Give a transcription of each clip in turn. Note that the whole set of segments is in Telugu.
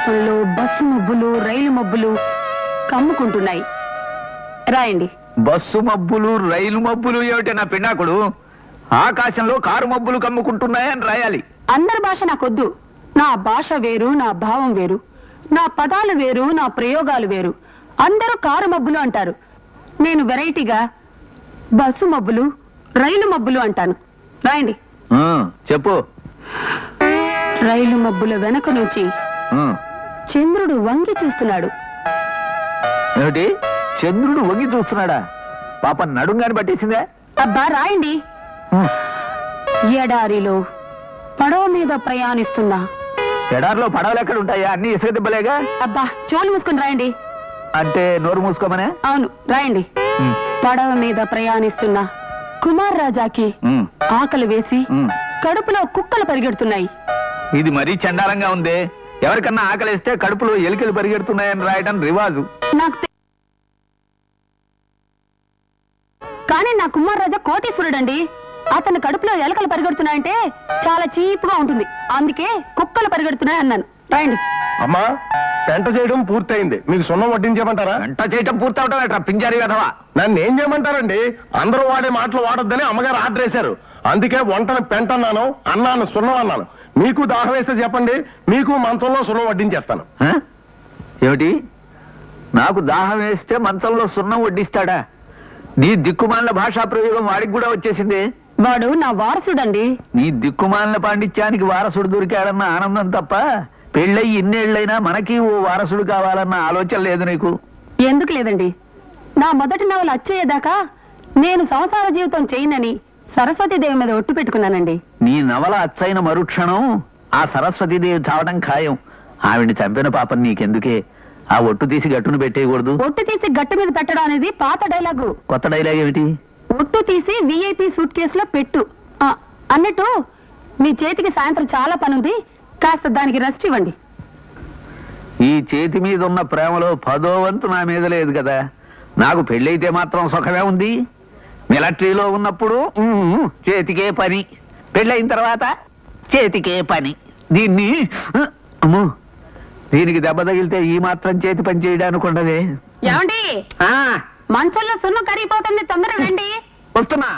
ఆకాశంలో బస్సు మబ్బులు రైలు మబ్బులు కమ్ముకుంటున్నాయి. రాయండి. బస్సు మబ్బులు రైలు మబ్బులు ఏమిటి నా పిన్నాకుడు? ఆకాశంలో కారు మబ్బులు కమ్ముకుంటున్నాయని రాయాలి. అందరి భాష నాకొద్దు. నా భాష వేరు, నా భావం వేరు, నా పదాలు వేరు, నా ప్రయోగాలు వేరు. అందరూ కారు మబ్బులు అంటారు. నేను వెరైటీగా బస్సు మబ్బులు రైలు మబ్బులు అంటాను. రాయండి. చెప్పు. రైలు మబ్బుల వెనక నుంచి చంద్రుడు వంగి చూస్తున్నాడు. ఏమిటి? చంద్రుడు వంగి చూస్తున్నాడా? పాప నడుంగాని పట్టేసిందే. అబ్బా రాయండి. ఎడారిలో పడవ మీద ప్రయాణిస్తున్నా. ఎడారిలో పడవలు ఎక్కడ ఉంటాయా? అన్ని ఇసుక దిబ్బలేగా. అబ్బా చోలు మూసుకుని రాయండి. అంటే నోరు మూసుకోమనే? అవును రాయండి. పడవ మీద ప్రయాణిస్తున్నా కుమార్ రాజాకి ఆకలి వేసి కడుపులో కుక్కలు పరిగెడుతున్నాయి. ఇది మరీ చండాలంగా ఉంది. ఎవరికన్నా ఆకలిస్తే కడుపులో ఎలికలు పరిగెడుతున్నాయని రాయడం రివాజు. కానీ నా కుమార్ రాజా కోటీశ్వరుడండి. అతని కడుపులో ఎలకలు పరిగెడుతున్నాయంటే చాలా చీప్గా ఉంటుంది. అందుకే కుక్కలు పరిగెడుతున్నాయి అన్నాను. రాయండి. అమ్మా పెంట చేయడం పూర్తయింది. మీకు సున్నం వడ్డించమంటారా? పెంట చేయడం పూర్తవటం పింజారి కదవా. నన్ను ఏం చేయమంటారండి? అందరూ వాడే మాటలు వాడొద్దని అమ్మగారు ఆర్డర్ వేశారు. అందుకే వంటను పెంట అన్నాను, అన్నాను సున్నం అన్నాను. మీకు దాహం వేస్తే చెప్పండి, మీకు మంచంలో సున్నం వడ్డించేస్తాను. ఏమిటి? నాకు దాహం వేస్తే మంచంలో సున్నం వడ్డిస్తాడా? నీ దిక్కుమాలిన భాషా ప్రయోగం వాడికి కూడా వచ్చేసింది. వాడు నా వారసుడండి. నీ దిక్కుమాలిన పాండిత్యానికి వారసుడు దొరికాడన్న ఆనందం తప్ప పెళ్ళయి ఇన్నేళ్లైనా మనకి ఓ వారసుడు కావాలన్న ఆలోచన లేదు నీకు. ఎందుకు లేదండి? నా మొదటి నవల అచ్చేదాకా నేను సంసార జీవితం చేయనని సరస్వతీదేవి మీద ఒట్టు పెట్టుకున్నానండి. నీ నవల అచ్చైన మరుక్షణం ఆ సరస్వతీదేవి చావడం ఖాయం. ఆవిడ్ని చంపిన పాపం నీకెందుకే? ఆ ఒట్టు తీసి గట్టును పెట్టేయకూడదు. ఒట్టు తీసి గట్టు మీద పెట్టడం అనేది పాత డైలాగు. కొత్త డైలాగ్ ఏమిటి? ఒట్టు తీసి VIP సూట్ కేసులో పెట్టు అన్నట్టు. మీ చేతికి సాయంత్రం చాలా పనుంది, కాస్త దానికి రెస్ట్ ఇవ్వండి. ఈ చేతి మీద ఉన్న ప్రేమలో 10వ వంతు నా మీద లేదు కదా. నాకు పెళ్ళైతే మాత్రం సుఖమే ఉంది. మిలిటరీలో ఉన్నప్పుడు చేతికే పని, పెళ్ళైన తర్వాత చేతికే పని. దీనికి దెబ్బ తగిలితే ఈ మాత్రం చేతి పని చేయడానికి ఉండదే. ఏమండి? మంచంలో సున్నం కరిగిపోతుంది, తొందరగా రండి. వస్తున్నా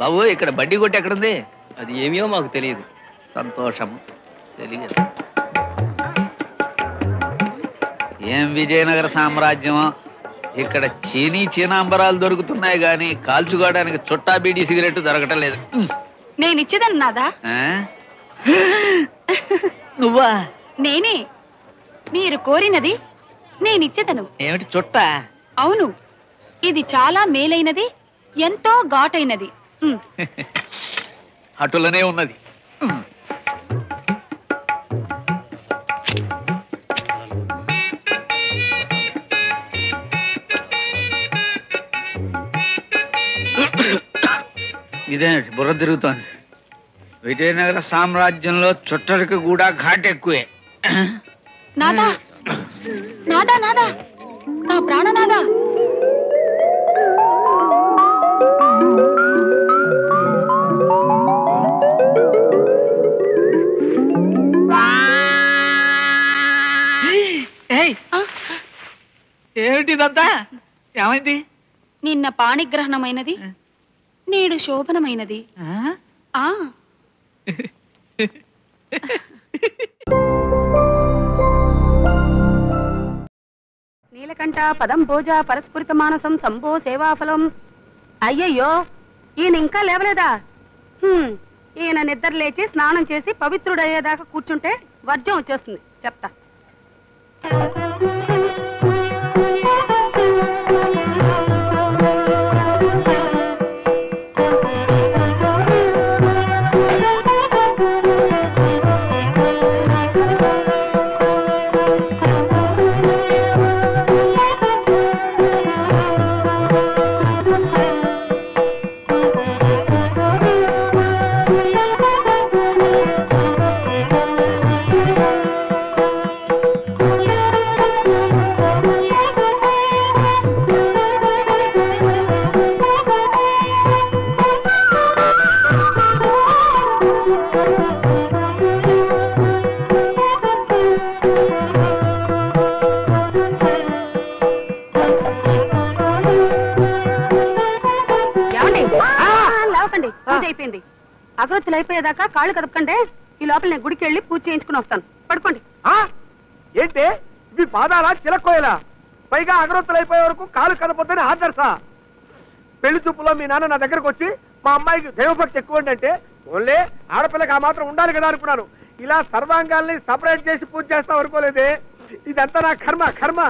బాబు. ఇక్కడ బడ్డీ కొట్టి ఎక్కడుంది? అది ఏమో మాకు తెలియదు. సంతోషం. తెలియదు. ఏం విజయనగర సామ్రాజ్యం! ఇక్కడ చీనాంబరాలు దొరుకుతున్నాయి గాని కాల్చుకోవడానికి చుట్టా బీడీ సిగరెట్ దొరకటం లేదు. నేను ఇచ్చేదాన్ని నాదా? నువ్వా? నేనే. మీరు కోరినది నేనిచ్చేదను. ఏమిటి చుట్టా? అవును, ఇది చాలా మేలైనది, ఎంతో ఘాటైనది. అటులనే ఉన్నది. ఇదే బుర్ర తిరుగుతోంది. విజయనగర సామ్రాజ్యంలో చుట్టరికి కూడా ఘాట్ ఎక్కువే. నాదా, నాదా, నాదా, నా ప్రాణనాదా. ఏమిటిదంతా? ఏమైంది? నిన్న పాణిగ్రహణమైనది, నేడు శోభనమైనది. నీలకంఠ పదం భోజ పరస్ఫురిత మానసం సంభో సేవాఫలం. అయ్యయ్యో, ఈయన ఇంకా లేవలేదా? ఈయన నిద్ర లేచి స్నానం చేసి పవిత్రుడయ్యేదాకా కూర్చుంటే వర్జం వచ్చేస్తుంది. చెప్తా. ఆపండి పూజ అయిపోయింది. అగరొత్తులు అయిపోయేదాకా కాళ్ళు కదపకండి. ఈ లోపల నేను గుడికి వెళ్ళి పూజ చేయించుకుని వస్తాను. పడుకోండి. ఏంటి ఇవి పాదాలా చిలక్కోయలా? పైగా అగరొత్తులు అయిపోయే వరకు కాలు కదపొద్దని ఆదర్శా? పెళ్లి చూపులో మీ నాన్న నా దగ్గరకు వచ్చి మా అమ్మాయికి దైవభక్తి ఎక్కువ అంటే ఓన్లే ఆడపిల్లకి ఆ మాత్రం ఉండాలి కదా అనుకున్నాను. ఇలా సర్వాంగాల్ని సపరేట్ చేసి పూజ చేస్తాం అనుకోలేదే. ఇదంతా నా కర్మ కర్మ.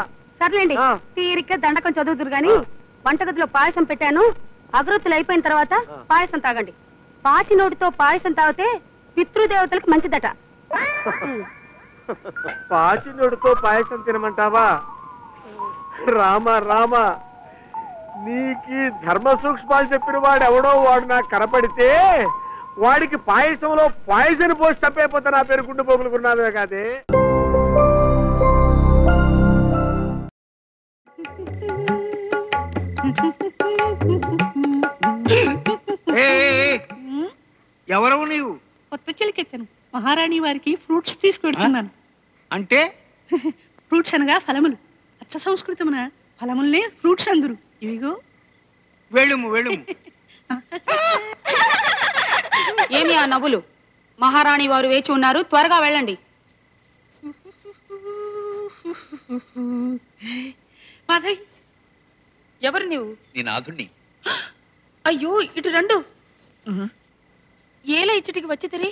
సర్లేండి, తీరిక దండకం చదువుతురు గాని వంటగదిలో పాయసం పెట్టాను. అగరొత్తులు అయిపోయిన తర్వాత పాయసం తాగండి. పాచి నోటితో పాయసం తాగితే పితృదేవతలకు మంచిదట. పాచినోడుతో పాయసం తినమంటావా? రామ రామ, నీకి ధర్మ సూక్ష్మాలు చెప్పిన వాడు ఎవడో వాడు నాకు కనపడితే వాడికి పాయసంలో పాయసం పోసి తప్పైపోతే నా పేరు గుండు పోగులుకున్నావే కాదే. ఎవరవు నీవు? కొత్త చిలికెత్తాను. మహారాణి వారికి ఫ్రూట్స్ తీసుకెడుతున్నాను. అంటే ఫ్రూట్స్ అనగా ఫలములు. అచ్చ సంస్కృతమున ఫలముల్నే ఫ్రూట్స్ అందరు. ఇవిగో వెళ్ళుము వెళ్ళుము. ఏమి ఆ నవ్వులు? మహారాణి వారు వేచి ఉన్నారు, త్వరగా వెళ్ళండి. మాధవి, ఎవరు నీవు? నీ నాథుణ్ణి. అయ్యో, ఇటు రెండు. ఏలా ఇచ్చటికి వచ్చి తిరి?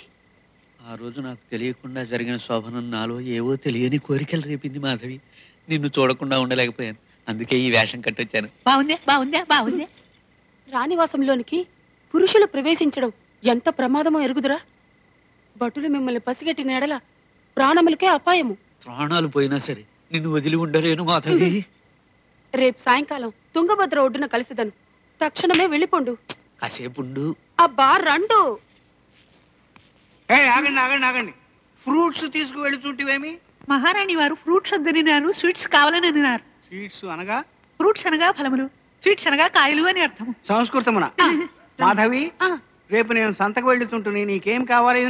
ఆ రోజు నాకు తెలియకుండా జరిగిన శోభనం నాలో ఏవో తెలియని కోరికలు రేపింది మాధవి. నిన్ను చూడకుండా ఉండలేకపోయాను. అందుకే ఈ వేషం కట్టొచ్చాను. బాగుందే బాగుందే బాగుందే. రాణివాసంలోనికి పురుషులు ప్రవేశించడం ఎంత ప్రమాదమో ఎరుగుదురా? భటులు మిమ్మల్ని పసిగట్టిన ఎడల ప్రాణములకే అపాయము. ప్రాణాలు పోయినా సరే నిన్ను వదిలి ఉండలేను మాధవి. రేపు సాయంకాలం తుంగభద్ర ఒడ్డున కలిసిదను. తక్షణమే వెళ్ళిపోండు. కాసేపుండు. అబ్బా రండు. ఆగండి ఆగండి ఆగండి. ఫ్రూట్స్ తీసుకువెళ్ళి చూటివేమి? మహారాణి వారు ఫ్రూట్స్ వద్దనినారు, స్వీట్స్ కావాలని అన్నారు. స్వీట్స్ అనగా? ఫ్రూట్స్ అనగా ఫలములు, స్వీట్స్ అనగా కాయలు అని అర్థము. సంస్కృతమున. మాధవి, రేపు నేను సంతకు వెళ్ళుతుంటుని. నీకేం కావాలి?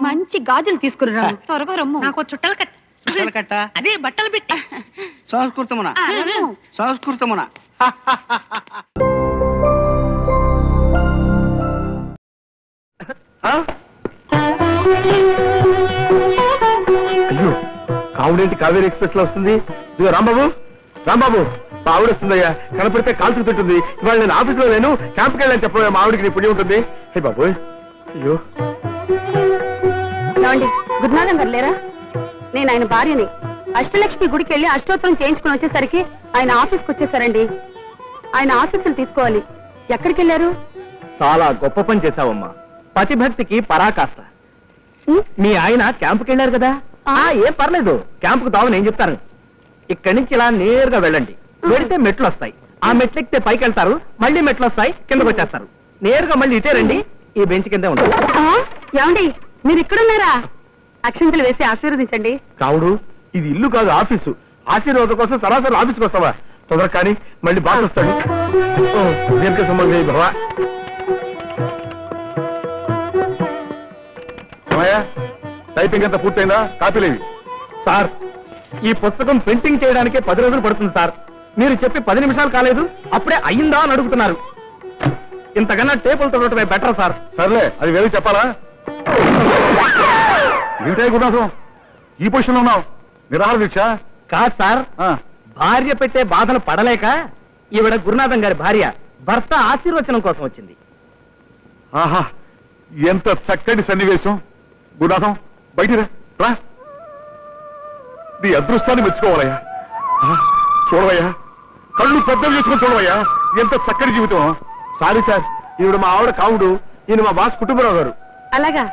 మంచి గాజులు తీసుకురా. త్వరగా రమ్ము. నాకు చుట్టలు కట్ట. చుట్టలు కట్ట? అదే బట్టలు పెట్టి. సంస్కృతమున సంస్కృతమున. అయ్యో, కావుడేంటి కావేరీ ఎక్స్ప్రెస్ లో వస్తుంది? ఇదిగో రాంబాబు, రాంబాబు, మా ఆవిడ వస్తుందయ్యా. కనపడితే కాల్చుకు తింటుంది. ఇవాళ నేను ఆఫీస్ లో లేను, క్యాంప్కి వెళ్ళని చెప్ప మా ఆవిడకి నీ పుణ్యం ఉంటుంది. హే బాబు, అయ్యో. గురునాథం గారు లేరా? నేను ఆయన భార్యని. అష్టలక్ష్మి గుడికి వెళ్ళి అష్టోత్తరం చేయించుకుని వచ్చేసరికి ఆయన ఆఫీస్కి వచ్చేసారండి. ఆయన ఆఫీసులు తీసుకోవాలి. ఎక్కడికి వెళ్ళారు? చాలా గొప్ప పని చేశావమ్మా. పతిభక్తికి పరాకాష్ట. మీ ఆయన క్యాంపుకి వెళ్ళారు కదా? ఏం పర్లేదు, క్యాంపుకు దావని ఏం చెప్తాను. ఇక్కడి నుంచి ఇలా నేరుగా వెళ్ళండి. వెళితే మెట్లు వస్తాయి. ఆ మెట్లు ఎక్కితే పైకి వెళ్తారు, మళ్ళీ మెట్లు వస్తాయి, కిందకు వచ్చేస్తారు. నేరుగా మళ్ళీ ఇటే రండి. ఈ బెంచ్ కిందే ఉంటారు. ఏమండి, మీరు ఇక్కడున్నారా? అక్షంతలు వేసి ఆశీర్వదించండి. కావుడు, ఇది ఇల్లు కాదు, ఆఫీసు. ఆశీర్వాదం కోసం సరాసరి ఆఫీస్కి వస్తావా? తొందర కానీ మళ్ళీ బాగా వస్తాడు. దీనికి సంబంధం బావా. టైపింగ్ అంతా పూర్తయిందా? కాపీలేవి? సార్, ఈ పుస్తకం ప్రింటింగ్ చేయడానికి 10 రోజులు పడుతుంది సార్. మీరు చెప్పి 10 నిమిషాలు కాలేదు, అప్పుడే అయ్యిందా అని అడుగుతున్నారు. ఇంతకన్నా టేబుల్ తొడటమే బెటర్ సార్. సర్లే, అది వేరే చెప్పాలా? ఏంటాయి గురునాథం, ఈ పొజిషన్ లో ఉన్నావు? నిరాహార దీక్ష? కాదు సార్, భార్య పెట్టే బాధలు పడలేక ఈవిడ గురునాథం గారి భార్య భర్త ఆశీర్వచనం కోసం వచ్చింది. ఆహా, ఎంత చక్కటి సన్నివేశం. గురునాథం, బయటిరా రా. నీ అదృష్టాన్ని మెచ్చుకోవాలయ్యా. చూడవయ్యా, కళ్ళు పెద్దలు చేసుకుని చూడవయ్యా, ఎంత చక్కటి జీవితం. సారీ సార్, ఈవిడ మా ఆవిడ కావుడు, ఈయన మా బాస్ కుటుంబరావు గారు. అలాగా,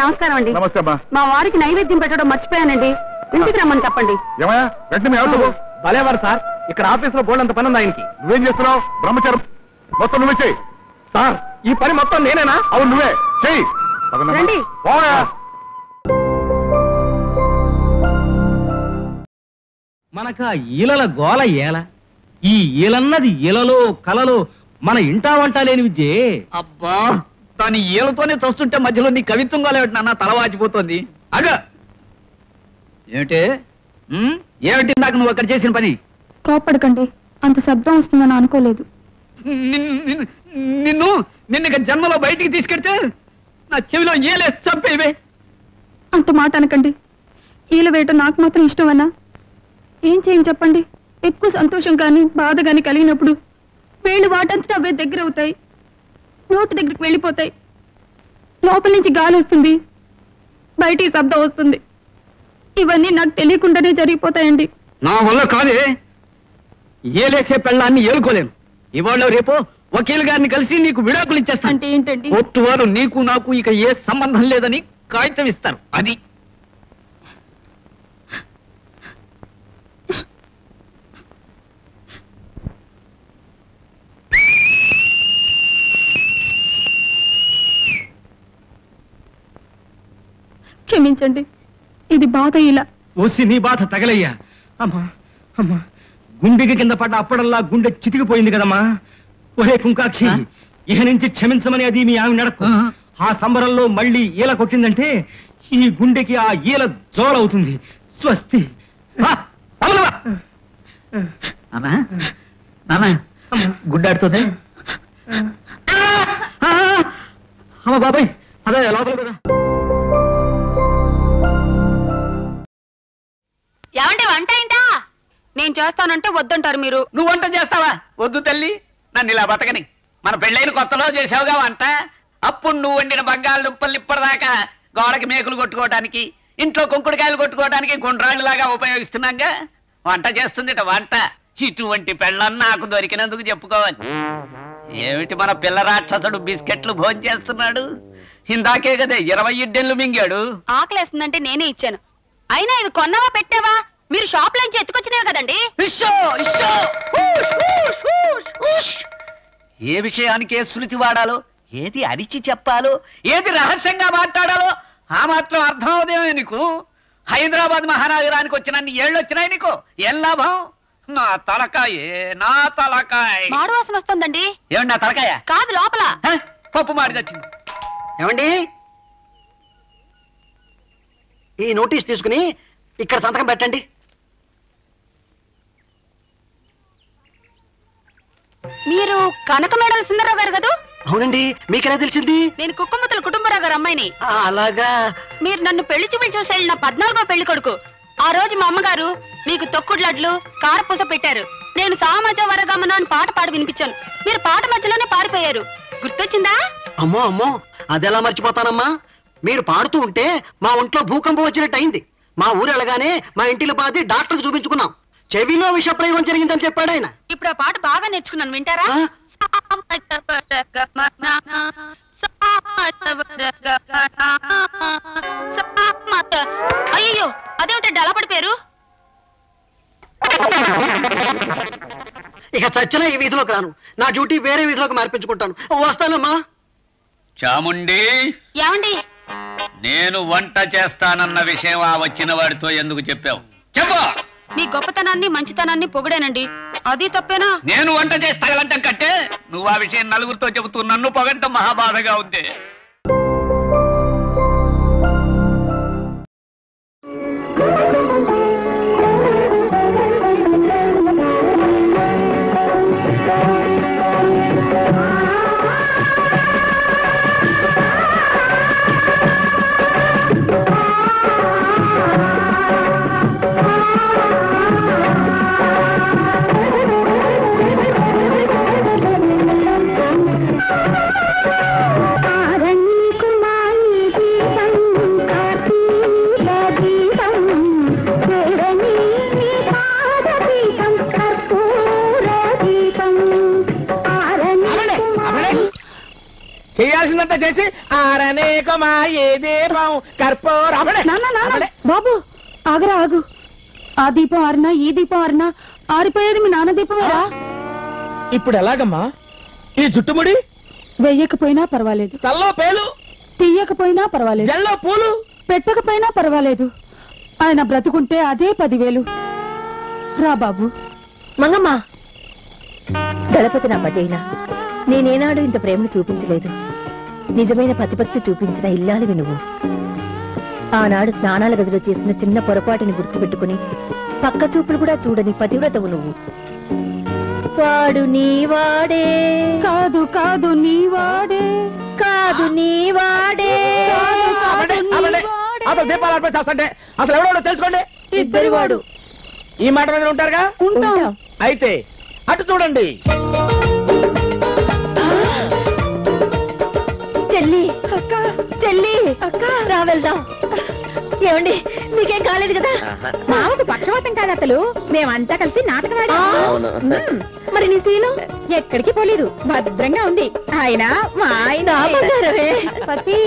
నమస్కారం అండి. నమస్తే అమ్మా. మా వారికి నైవేద్యం పెట్టడం మర్చిపోయానండి. ఇంటికి రమ్మని చెప్పండి. ఏమయ్యా, వెంటనే ఎవరు? భలేవారు సార్, ఇక్కడ ఆఫీస్ లో బోల్డ్ అంత పని ఉంది ఆయనకి. నువ్వేం చేస్తున్నావు? బ్రహ్మచారం మొత్తం నువ్వే చెయ్యి. సార్, ఈ పని మొత్తం నేనేనా? అవును, నువ్వే చెయ్యి. రండి. మనకు ఆ ఈలల గోల ఏల. ఈ ఈలన్నది ఈలలో కలలో మన ఇంటా వంట లేని విద్యే. అబ్బా, దాని ఈలతోనే చస్తుంటే మధ్యలో నీ కవిత్వం గోలేమిటి నాన్న? తల వాచిపోతుంది. అగ ఏమిటి ఏమిటి నాకు నువ్వు అక్కడ చేసిన పని? కోపడకండి, అంత శబ్దం వస్తుందని అనుకోలేదు. నిన్ను నిన్న జన్మలో బయటికి తీసుకెళ్తే నా చెవిలో ఏలే చంపేవే. అంత మాట అనకండి. ఈల వేయటం నాకు మాత్రం ఇష్టమన్నా. ఏం చేయని చెప్పండి. ఎక్కువ సంతోషం కానీ బాధ కానీ కలిగినప్పుడు వేళ్ళు వాటంతటా అవే దగ్గర అవుతాయి, నోటి దగ్గరికి వెళ్ళిపోతాయి. లోపల నుంచి గాలి వస్తుంది, బయటికి శబ్దం వస్తుంది. ఇవన్నీ నాకు తెలియకుండానే జరిగిపోతాయండి. నా వల్ల కాదే. ఏలేసే పెళ్ళాన్ని ఏలుకోలేను. ఇవాళ రేపు వకీల్ గారిని కలిసి నీకు విడాకులు ఇచ్చేస్తాను. అంటే ఏంటండి? కోర్టు వారు నీకు నాకు ఇక ఏ సంబంధం లేదని కాగితం ఇస్తారు. అది క్షమించండి, ఇది బాధ. ఇలా ఓసి నీ బాధ తగలయ్యా. అమ్మా అమ్మా, గుండెకి కింద పడ్డ అప్పడల్లా గుండె చితికిపోయింది కదమ్మా. ఒరే కుంకాక్షి, ఇహ నుంచి క్షమించమని అది మీ ఆమె నడకు. ఆ సంబరంలో మళ్ళీ ఈల కొట్టిందంటే ఈ గుండెకి ఆ ఈల జోలవుతుంది. స్వస్తి. గుడ్డాడుతుంది. అమ్మ బాబాయ్, అదే లోపల కదా. ఏమంటే వంట ఏంటా? నేను చేస్తానంటే వద్దంటారు మీరు. నువ్వు వంట చేస్తావా? వద్దు తల్లి, నన్ను ఇలా బతకని. మన పెళ్ళైన కొత్తలో చేసావుగా వంట. అప్పుడు నువ్వు వండిన బంగాళదుంపల్ని ఇప్పటిదాకా గోడకి మేకులు కొట్టుకోవడానికి, ఇంట్లో కుంకుడుకాయలు కొట్టుకోవడానికి గుండ్రాళ్ళలాగా ఉపయోగిస్తున్నాగా. వంట చేస్తుందిట వంట. ఇటువంటి పెళ్ళని నాకు దొరికినందుకు చెప్పుకోవాలి. ఏమిటి మన పిల్ల రాక్షసుడు బిస్కెట్లు భోజనం చేస్తున్నాడు? ఇందాకే కదా 20 ఇడ్డెళ్ళు మింగాడు. ఆకలేస్తుందంటే నేనే ఇచ్చాను. అయినా ఇవి కొన్నావా పెట్టావా? మీరు షాప్ లోంచి ఎత్తుకొచ్చినవి కదండి. ఏ విషయానికి ఏ శృతి వాడాలో, ఏది అరిచి చెప్పాలో, ఏది రహస్యంగా మాట్లాడాలో ఆ మాత్రం అర్థం అవుదేమో నీకు. హైదరాబాద్ మహానగరానికి వచ్చినన్ని ఏళ్ళు వచ్చినాయి నీకు. ఏం లాభం? నా తలకాయే, నా తలకాయ. మాడు వాసన వస్తుందండి. ఏమండి నా తలకాయ? కాదు, లోపల పప్పు మాడి తెచ్చింది. ఏమండి, ఈ నోటీస్ తీసుకుని ఇక్కడ సంతకం పెట్టండి. మీరు కనకమేడల సుందరరావు గారు కదా? అవునండి, మీకెలా తెలిసింది? నేను కుక్కముతల కుటుంబరావు గారు అమ్మాయిని. అలాగా. మీరు నన్ను పెళ్లి చూపులు చూసి వెళ్ళిన 14వ పెళ్లి కొడుకు. ఆ రోజు మా అమ్మగారు మీకు తొక్కుడు లడ్లు, కారపూస పెట్టారు. నేను సామాజ వరగమన అని పాట పాడి వినిపించాను. మీరు పాట మధ్యలోనే పారిపోయారు. గుర్తొచ్చిందా? అమ్మో అమ్మో, అదెలా మర్చిపోతానమ్మా. మీరు పాడుతూ ఉంటే మా ఒంట్లో భూకంపం వచ్చినట్టు అయింది. మా ఊరు వెళ్ళగానే మా ఇంటిలో పాది డాక్టర్కి చూపించుకున్నాం. చెవిలో విషప్రయోగం జరిగిందని చెప్పాడు ఆయన. ఇప్పుడు ఆ పాట బాగా నేర్చుకున్నాను, వింటారా? అయ్యో, అదేమిటండి అలా పడిపోయారు? ఇక చచ్చిన ఈ వీధిలోకి రాను. నా డ్యూటీ వేరే వీధిలోకి మార్పించుకుంటాను. వస్తానమ్మా. చాముండి, ఏమండి? నేను వంట చేస్తానన్న విషయం ఆ వచ్చిన వాడితో ఎందుకు చెప్పావు? చెప్పు. మీ గొప్పతనాన్ని మంచితనాన్ని పొగిడానండి. అది తప్పేనా? నేను వంట చేసి తగలంటాం కట్టే నువ్వు ఆ విషయం నలుగురితో చెబుతూ నన్ను పొగంటం మహాబాధగా ఉంది. చేయాల్సిందంతా చేసి బాబు ఆగరా, ఆగు. ఆ దీపం ఆరినా ఈ దీపం ఆరినా ఆరిపోయేది మీ నాన్న దీపమేరా. ఇప్పుడు ఎలాగమ్మా? ఈ జుట్టుముడి వెయ్యకపోయినా పర్వాలేదు, తల్లో పేలు తీయకపోయినా పర్వాలేదు, జల్లో పూలు పెట్టకపోయినా పర్వాలేదు. ఆయన బ్రతుకుంటే అదే 10,000. రా బాబు. మంగమ్మ, దళపతి నా పటేనా, నేనేనాడు ఇంత ప్రేమను చూపించలేదు. నిజమైన పతిభక్తి చూపించిన ఇల్లాలివి నువ్వు. ఆనాడు స్నానాల గదిలో చేసిన చిన్న పొరపాటుని గుర్తుపెట్టుకుని పక్క చూపులు కూడా చూడని పతివ్రతవు నువ్వు. వాడు నీవాడే కాదు కాదు నీవాడే అసలు దీపాలు అర్పణ చేస్తుంటే అసలు ఎవడో తెలుసుకోండి. ఇద్దరు వాడు. ఈ మాట మీద ఉంటారుగా? అయితే అటు చూడండి. చెల్లి అక్క, చెల్లి అక్క, రా వెళ్దాం. ఏమండి మీకేం కాలేదు కదా? మామకు పక్షవాతం కాదు అసలు, మేమంతా కలిసి నాటకం ఆడాం. మరి నీ శీలం ఎక్కడికి పోలేదు, భద్రంగా ఉంది. ఆయన మా ఆయన పతి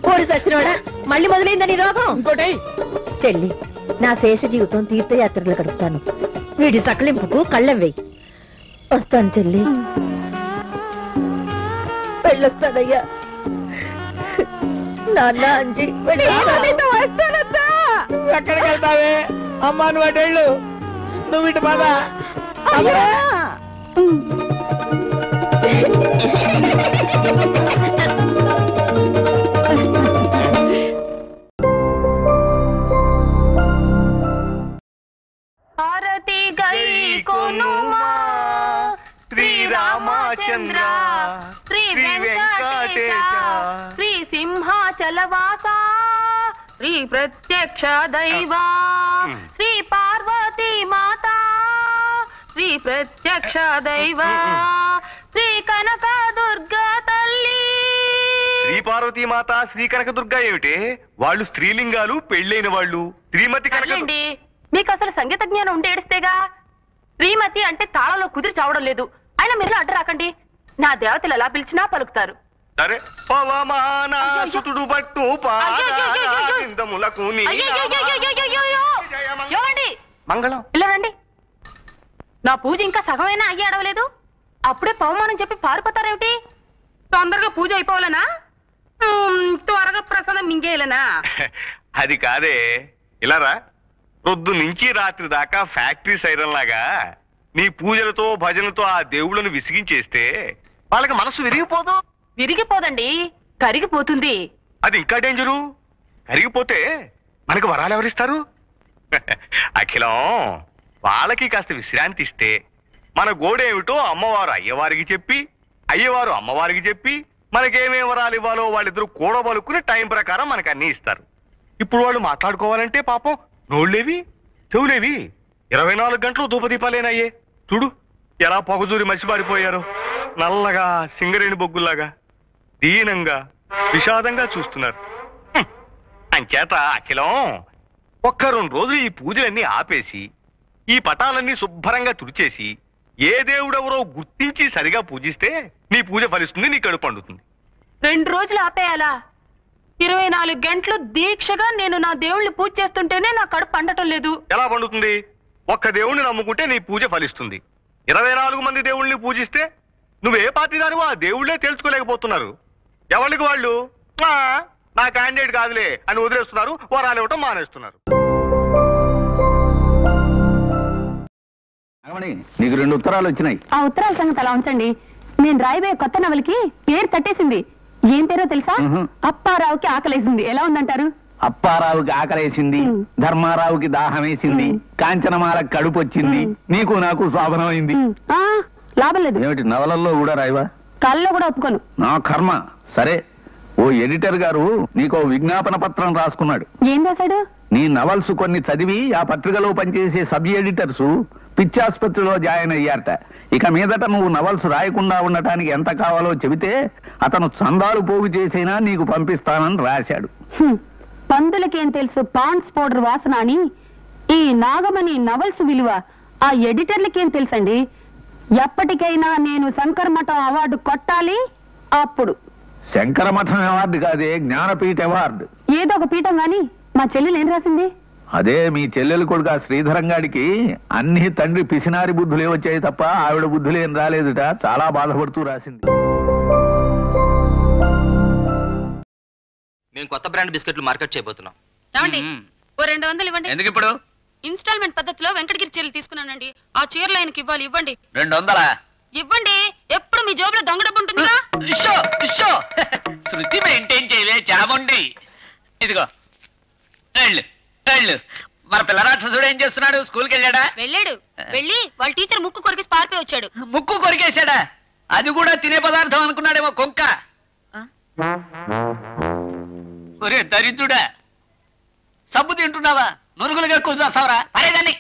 కోడి సచ్చినోడా, మళ్ళీ మొదలైందని రోగం. ఇంకోటి చెల్లి, నా శేష జీవితం తీర్థయాత్రలు గడుపుతాను. వీటి సకలింపుకు కళ్ళెం వెయ్యి. వస్తాను చెల్లి. వెళ్ళొస్తానయ్యా. నాన్న అంజి వస్తానత్తా. ఎక్కడికి వెళ్తావే అమ్మా? నువ్వు అటెళ్ళు, నువ్వు ఇటు పద. భారతి గై కొనుమా శ్రీరామచంద్ర శ్రీ వెంకటేశ శ్రీ సింహాచలవాస శ్రీ ప్రత్యక్ష దైవా శ్రీ పార్వతీ మాతా శ్రీ ప్రత్యక్ష దైవా శ్రీ కనక దుర్గా తల్లి. శ్రీ పార్వతీ మాత శ్రీ కనక దుర్గా ఏమిటి? వాళ్ళు స్త్రీలింగాలు, పెళ్ళైన వాళ్ళు. శ్రీమతి కనక మీకు అసలు సంగీత జ్ఞానం ఉంటే ఏడిస్తేగా. శ్రీమతి అంటే తాళంలో కుదిరి చావడం లేదు. అయినా మీరు అడ్డు రాకండి. నా దేవతలు ఎలా పిలిచినా పలుకుతారు. సరే, పవమానాసుతుడు పట్టు పాదములకు మంగళం. ఇలా రండి. నా పూజ ఇంకా సగమైనా అయ్యి అడవలేదు, అప్పుడే పవమానం చెప్పి పారిపోతారేమిటి? తొందరగా పూజ అయిపోవాలనా? త్వరగా ప్రసాదం మింగేయాలనా? అది కాదే, ఇలారా. పొద్దు నుంచి రాత్రి దాకా ఫ్యాక్టరీ సైరన్ లాగా నీ పూజలతో భజనతో ఆ దేవుళ్ళను విసిగించేస్తే వాళ్ళకి మనసు విరిగిపోదు. విరిగిపోదండి, కరిగిపోతుంది. అది ఇంకా డేంజరు. కరిగిపోతే మనకు వరాలు ఎవరిస్తారు? అఖిలం, వాళ్ళకి కాస్త విశ్రాంతి ఇస్తే మన గోడేమిటో అమ్మవారు అయ్యవారికి చెప్పి, అయ్యవారు అమ్మవారికి చెప్పి మనకేమేం వరాలు ఇవ్వాలో వాళ్ళిద్దరూ కూడబలుకుని టైం ప్రకారం మనకు అన్ని ఇస్తారు. ఇప్పుడు వాళ్ళు మాట్లాడుకోవాలంటే పాపం నోళ్ళేవి చెవులేవి 24 గంటలు ధూపదీపాలేనయ్యే. చూడు ఎలా పొగజూరి మసిబారిపోయారు. నల్లగా సింగరేణి బొగ్గుల్లాగా దీనంగా విషాదంగా చూస్తున్నారు. అంచేత అఖిలం, ఒక్క 2 రోజులు ఈ పూజలన్నీ ఆపేసి ఈ పటాలన్నీ శుభ్రంగా తుడిచేసి ఏ దేవుడెవరో గుర్తించి సరిగా పూజిస్తే నీ పూజ ఫలిస్తుంది, నీ కడుపు పండుతుంది. 2 రోజులు ఆపేయాలా? 24 గంటలు దీక్షగా నేను నా దేవుణ్ణి పూజ చేస్తుంటేనే నా కడుపు పండటం లేదు. ఎలా పండుతుంది? ఒక్క దేవుణ్ణి నమ్ముకుంటే నీ పూజ ఫలిస్తుంది. 24 మంది దేవుళ్ళని పూజిస్తే నువ్వే పార్టీ దానివో ఆ దేవుళ్లే తెలుసుకోలేకపోతున్నారు. ఎవరికి వాళ్ళు నా క్యాండిడేట్ కాదులే అని వదిలేస్తున్నారు, వరాలు ఇవ్వటం మానేస్తున్నారు. నీకు 2 ఉత్తరాలు వచ్చినాయి. ఆ ఉత్తరాల సంగతి అలా ఉంచండి. నేను రాయబోయే కొత్త నవలకి పేరు తట్టేసింది. ఏం పేరో తెలుసా? అప్పారావుకి ఆకలేసింది. ఎలా ఉందంటారు? అప్పారావుకి ఆకలేసింది, ధర్మారావుకి దాహం వేసింది, కాంచనమాలకు కడుపు వచ్చింది, నీకు నాకు శోభనమైంది. లాభం లేదు. ఏమిటి నవలల్లో కూడా రాయవా? కళ్ళలో కూడా ఒప్పుకోను. నా కర్మ. సరే, ఓ ఎడిటర్ గారు నీకో విజ్ఞాపన పత్రం రాసుకున్నాడు. ఏం రాశాడు? నీ నవల్స్ కొన్ని చదివి ఆ పత్రికలో పనిచేసే సబ్ ఎడిటర్స్ పిచ్చాసుపత్రిలో జాయిన్ అయ్యారట. ఇక మీదట నువ్వు నవల్స్ రాయకుండా ఉండటానికి ఎంత కావాలో చెబితే అతను చందాలు పోగు చేసైనా నీకు పంపిస్తానని రాశాడు. పందులకేం తెలుసు పాండ్స్ పౌడర్ వాసన అని. ఈ నాగమణి నవల్స్ విలువ ఆ ఎడిటర్లకేం తెలుసండి? ఎప్పటికైనా నేను శంకరమఠం అవార్డు కొట్టాలి. అప్పుడు శంకరమఠం అవార్డు కాదే, జ్ఞానపీఠ అవార్డు. ఏదో ఒక పీఠం గాని మా చెల్లెలు ఏం రాసింది? అదే మీ చెల్లెలు కొడుకు ఆ శ్రీధరంగాడికి అన్ని తండ్రి పిసినారి బుద్ధులే వచ్చాయి తప్ప ఆవిడ బుద్ధులేం రాలేదుట. చాలా బాధపడుతూ రాసింది. మేము కొత్త బ్రాండ్ బిస్కెట్లు మార్కెట్ చేయబోతున్నాం. ఏమండి, ఓ 200 ఇవ్వండి. ఎందుకు ఇప్పుడు? ఇన్స్టాల్మెంట్ పద్ధతిలో వెంకటగిరి చీరలు తీసుకున్నానండి. ఆ చీరలు ఆయనకి ఇవ్వాలి. ఇవ్వండి. 200 ఇవ్వండి. ఎప్పుడు మీ జోబులో దొంగ డబ్బు ఉంటుందిగా. శృతి మెయింటైన్ చేయలే చాముండి. ఇదిగో వెళ్ళు వెళ్ళు. మన పిల్ల రాక్షసుడు ఏం చేస్తున్నాడు? స్కూల్కి వెళ్ళాడా? వెళ్ళాడు. వెళ్ళి వాళ్ళ టీచర్ ముక్కు కొరికి పారిపోయి వచ్చాడు. ముక్కు కొరికేశాడా? అది కూడా తినే పదార్థం అనుకున్నాడేమో కొంక. ఒరే దరిద్రుడా, సబ్బు తింటున్నావా? నురుగులుగా కూర్చోస్తావరా? పరేదాన్ని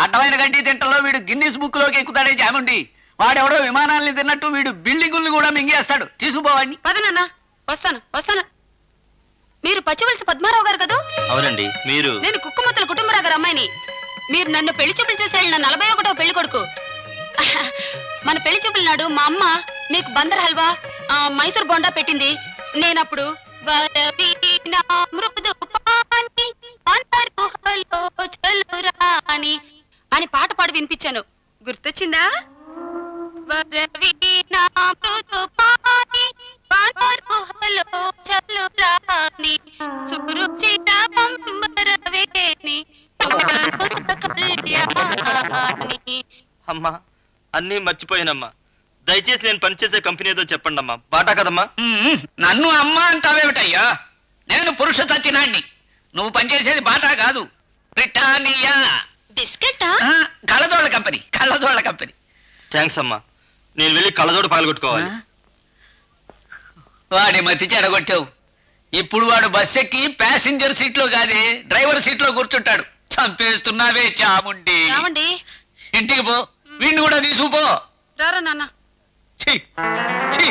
అడ్డమైన గడ్డి తింటలో వీడు గిన్నీస్ బుక్ లోకి ఎక్కుతాడే చాముండి. వాడెవడో విమానాల్ని తిన్నట్టు వీడు బిల్డింగుల్ని కూడా మింగేస్తాడు. తీసుకుపోవాడిని. పదనన్నా, వస్తాను వస్తాను. మీరు పచ్చివలస పద్మారావు గారు కదా? అవునండి. మీరు? నేను కుక్కుమతుల కుటుంబరావు గారు అమ్మాయిని. మీరు నన్ను పెళ్లి చూపులు చేసి వెళ్ళిన 41వ పెళ్లి కొడుకు. మన పెళ్లి చూపుల నాడు మా అమ్మ మీకు బందర్ హల్వా, మైసూర్ బొండా పెట్టింది. నేనప్పుడు అని పాట పాడి వినిపించాను. గుర్తొచ్చిందా? అమ్మా, అన్నీ మర్చిపోయానమ్మా. దయచేసి నేను పనిచేసే కంపెనీ ఏదో చెప్పండి అమ్మా. బాటా కదమ్మా. నన్ను అమ్మ అంటావేమిటయ్యా? నేను పురుష సత్యనాడిని. నువ్వు పనిచేసేది బాటా కాదు, బ్రిటానియా బిస్కెట్. కళ్ళజోళ్ళ కంపెనీ, కళ్ళజోళ్ళ కంపెనీ. థ్యాంక్స్ అమ్మా. నేను వెళ్ళి కళ్ళజోడు పాల్గొట్టుకోవాలి. వాడి మతి చెడగొట్టావు. ఇప్పుడు వాడు బస్ ఎక్కి ప్యాసింజర్ సీట్లో కాదే డ్రైవర్ సీట్లో కూర్చుంటాడు. చంపేస్తున్నావే చాముండి. ఇంటికి పో, వీడిని కూడా తీసుకుపో. రారా నాన్న. ఛీ ఛీ